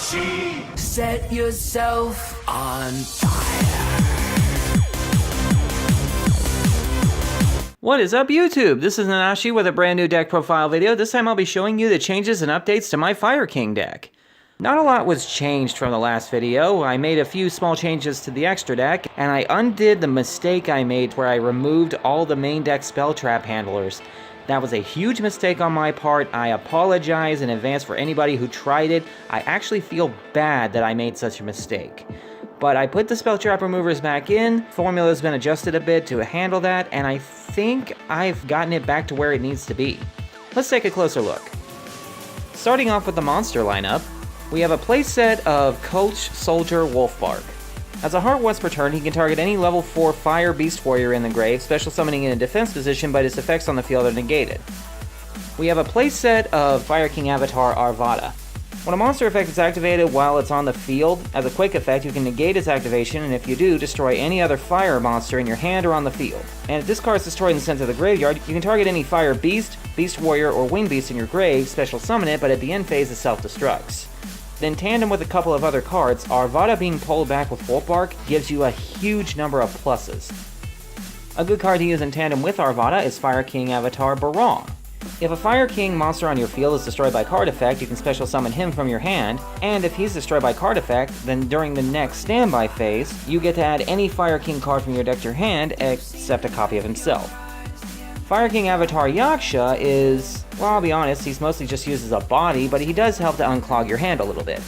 Set yourself on fire. What is up, YouTube? This is Nanashi with a brand new deck profile video. This time I'll be showing you the changes and updates to my Fire King deck. Not a lot was changed from the last video. I made a few small changes to the extra deck, and I undid the mistake I made where I removed all the Maindeck spell trap handlers. That was a huge mistake on my part. I apologize in advance for anybody who tried it. I actually feel bad that I made such a mistake. But I put the spell trap removers back in, formula's been adjusted a bit to handle that, and I think I've gotten it back to where it needs to be. Let's take a closer look. Starting off with the monster lineup, we have a playset of Coach Soldier Wolfbark. As a heart once per turn, he can target any level 4 Fire Beast Warrior in the grave, special summoning in a defense position, but his effects on the field are negated. We have a playset of Fire King Avatar Arvada. When a monster effect is activated while it's on the field, as a quick effect, you can negate its activation, and if you do, destroy any other fire monster in your hand or on the field. And if this card is destroyed in the center of the graveyard, you can target any Fire Beast, Beast Warrior, or Winged Beast in your grave, special summon it, but at the end phase it self-destructs. In tandem with a couple of other cards, Arvada being pulled back with Wolfbark gives you a huge number of pluses. A good card to use in tandem with Arvada is Fire King Avatar Barong. If a Fire King monster on your field is destroyed by card effect, you can special summon him from your hand, and if he's destroyed by card effect, then during the next standby phase, you get to add any Fire King card from your deck to your hand, except a copy of himself. Fire King Avatar Yaksha is, well, I'll be honest, he's mostly just used as a body, but he does help to unclog your hand a little bit.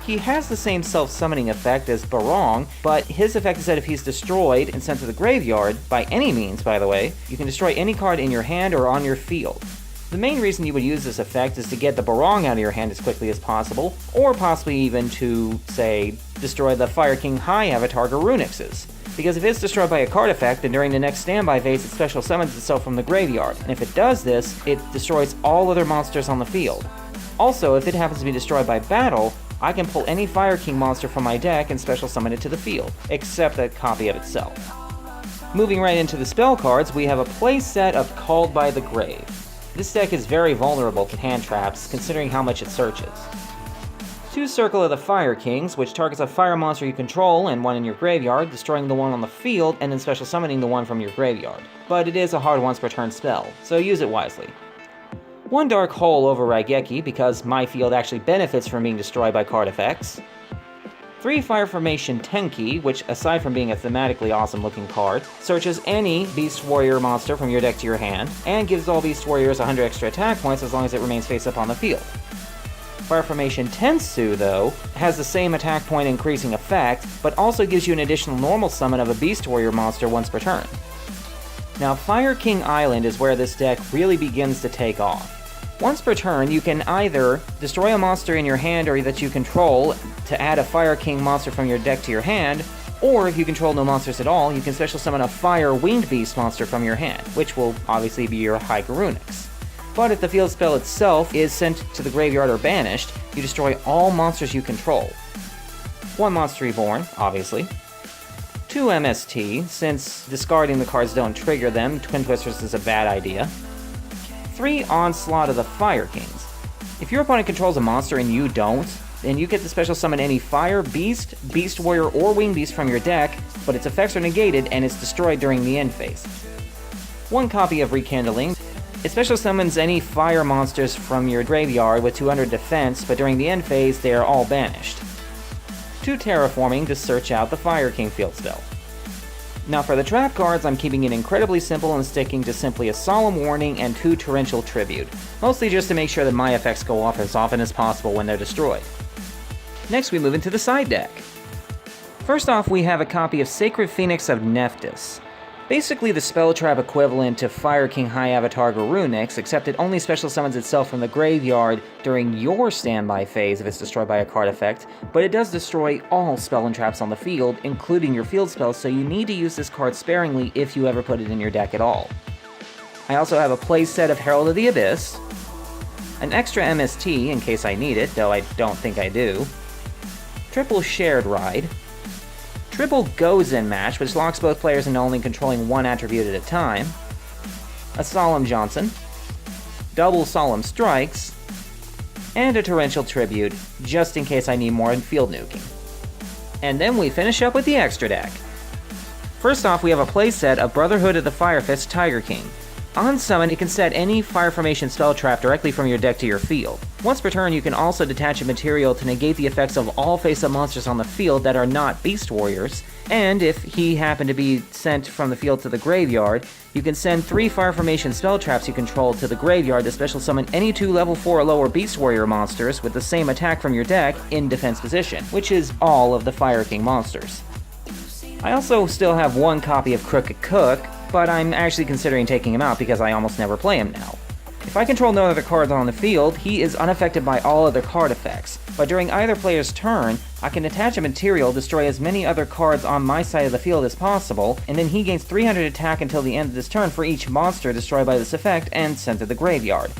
He has the same self-summoning effect as Barong, but his effect is that if he's destroyed and sent to the graveyard, by any means by the way, you can destroy any card in your hand or on your field. The main reason you would use this effect is to get the Barong out of your hand as quickly as possible, or possibly even to, say, destroy the Fire King High Avatar Garunixes. Because if it's destroyed by a card effect, then during the next standby phase it special summons itself from the graveyard, and if it does this, it destroys all other monsters on the field. Also, if it happens to be destroyed by battle, I can pull any Fire King monster from my deck and special summon it to the field, except a copy of itself. Moving right into the spell cards, we have a playset of Called by the Grave. This deck is very vulnerable to hand traps, considering how much it searches. 2 Circle of the Fire Kings, which targets a fire monster you control and one in your graveyard, destroying the one on the field and then special summoning the one from your graveyard. But it is a hard once per turn spell, so use it wisely. 1 Dark Hole over Raigeki, because my field actually benefits from being destroyed by card effects. 3 Fire Formation Tenki, which aside from being a thematically awesome looking card, searches any Beast Warrior monster from your deck to your hand, and gives all Beast Warriors 100 extra attack points as long as it remains face up on the field. Fire Formation Tensu, though, has the same attack point increasing effect, but also gives you an additional normal summon of a Beast Warrior monster once per turn. Now, Fire King Island is where this deck really begins to take off. Once per turn, you can either destroy a monster in your hand or that you control to add a Fire King monster from your deck to your hand, or if you control no monsters at all, you can special summon a Fire Winged Beast monster from your hand, which will obviously be your High Garunix. But if the field spell itself is sent to the graveyard or banished, you destroy all monsters you control. 1 Monster Reborn, obviously. 2 MST, since discarding the cards don't trigger them, Twin Twisters is a bad idea. 3 Onslaught of the Fire Kings. If your opponent controls a monster and you don't, then you get to special summon any Fire, Beast, Beast Warrior, or Winged Beast from your deck, but its effects are negated and it's destroyed during the end phase. 1 copy of Rekindling. It special summons any fire monsters from your graveyard with 200 defense, but during the end phase they are all banished. 2 Terraforming to search out the Fire King field spell. Now for the trap cards, I'm keeping it incredibly simple and sticking to simply a Solemn Warning and 2 Torrential Tribute, mostly just to make sure that my effects go off as often as possible when they're destroyed. Next we move into the side deck. First off, we have a copy of Sacred Phoenix of Nephthys. Basically the spell trap equivalent to Fire King High Avatar Garunix, except it only special summons itself from the graveyard during your standby phase if it's destroyed by a card effect, but it does destroy all spell and traps on the field, including your field spells, so you need to use this card sparingly if you ever put it in your deck at all. I also have a playset of Herald of the Abyss, an extra MST in case I need it, though I don't think I do, triple Shared Ride, triple Gozen match, which locks both players into only controlling one attribute at a time, a Solemn Johnson, double Solemn Strikes, and a Torrential Tribute, just in case I need more in field nuking. And then we finish up with the extra deck. First off, we have a playset of Brotherhood of the Fire Fist Tiger King. On summon, you can set any Fire Formation spell trap directly from your deck to your field. Once per turn, you can also detach a material to negate the effects of all face-up monsters on the field that are not Beast Warriors, and if he happened to be sent from the field to the graveyard, you can send 3 Fire Formation spell traps you control to the graveyard to special summon any 2 level 4 or lower Beast Warrior monsters with the same attack from your deck in defense position, which is all of the Fire King monsters. I also still have 1 copy of Crooked Cook, but I'm actually considering taking him out because I almost never play him now. If I control no other cards on the field, he is unaffected by all other card effects, but during either player's turn, I can attach a material, destroy as many other cards on my side of the field as possible, and then he gains 300 attack until the end of this turn for each monster destroyed by this effect and sent to the graveyard.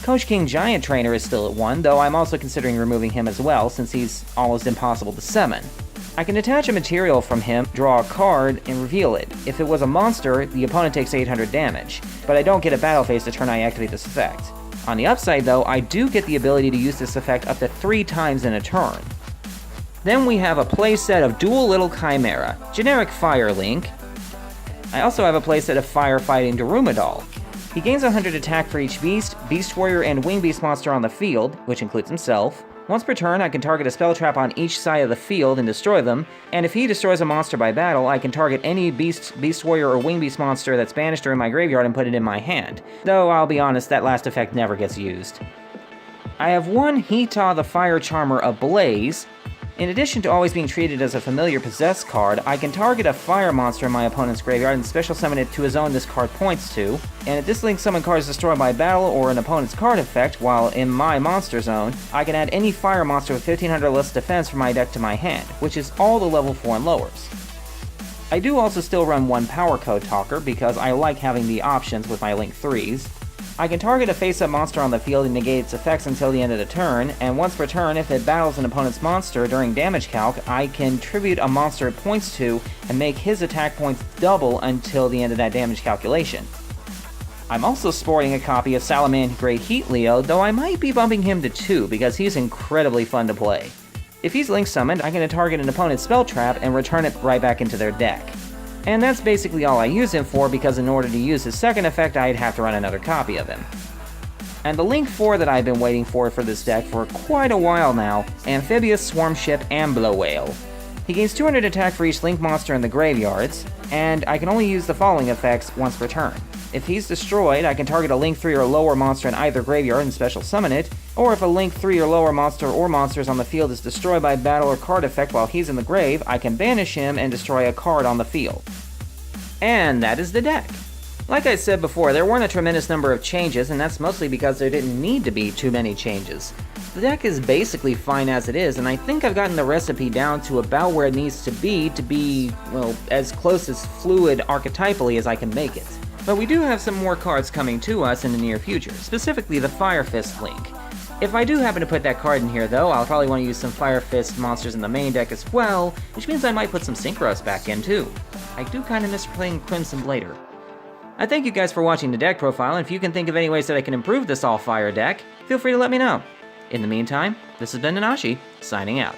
Coach King Giant Trainer is still at 1, though I'm also considering removing him as well since he's almost impossible to summon. I can attach a material from him, draw a card, and reveal it. If it was a monster, the opponent takes 800 damage, but I don't get a battle phase the turn I activate this effect. On the upside though, I do get the ability to use this effect up to 3 times in a turn. Then we have a playset of Dual Little Chimera, generic Fire Link. I also have a playset of Firefighting Darumidal. He gains 100 attack for each beast, Beast Warrior, and Wing Beast monster on the field, which includes himself. Once per turn, I can target a spell trap on each side of the field and destroy them, and if he destroys a monster by battle, I can target any Beast Warrior, or Wing Beast monster that's banished or in my graveyard and put it in my hand. Though, I'll be honest, that last effect never gets used. I have 1 Hita the Fire Charmer Ablaze. In addition to always being treated as a familiar possessed card, I can target a fire monster in my opponent's graveyard and special summon it to a zone this card points to, and if this link summon card is destroyed by battle or an opponent's card effect while in my monster zone, I can add any fire monster with 1500 less defense from my deck to my hand, which is all the level 4 and lowers. I do also still run 1 Power Code Talker because I like having the options with my Link 3s. I can target a face-up monster on the field and negate its effects until the end of the turn, and once per turn, if it battles an opponent's monster during damage calc, I can tribute a monster it points to and make his attack points double until the end of that damage calculation. I'm also sporting a copy of Salamand Great Heat Leo, though I might be bumping him to 2 because he's incredibly fun to play. If he's link summoned, I can target an opponent's spell trap and return it right back into their deck. And that's basically all I use him for because in order to use his second effect, I'd have to run another copy of him. And the Link 4 that I've been waiting for this deck for quite a while now, Amphibious Swarm Ship Amblo Whale. He gains 200 attack for each Link monster in the graveyards, and I can only use the following effects once per turn. If he's destroyed, I can target a Link 3 or lower monster in either graveyard and special summon it, or if a Link 3 or lower monster or monsters on the field is destroyed by battle or card effect while he's in the grave, I can banish him and destroy a card on the field. And that is the deck. Like I said before, there weren't a tremendous number of changes, and that's mostly because there didn't need to be too many changes. The deck is basically fine as it is, and I think I've gotten the recipe down to about where it needs to be, well, as close as fluid archetypally as I can make it. But we do have some more cards coming to us in the near future, specifically the Fire Fist Link. If I do happen to put that card in here though, I'll probably want to use some Fire Fist monsters in the main deck as well, which means I might put some Synchros back in too. I do kinda miss playing Crimson Blader. I thank you guys for watching the deck profile, and if you can think of any ways that I can improve this all-fire deck, feel free to let me know. In the meantime, this has been Nanashi, signing out.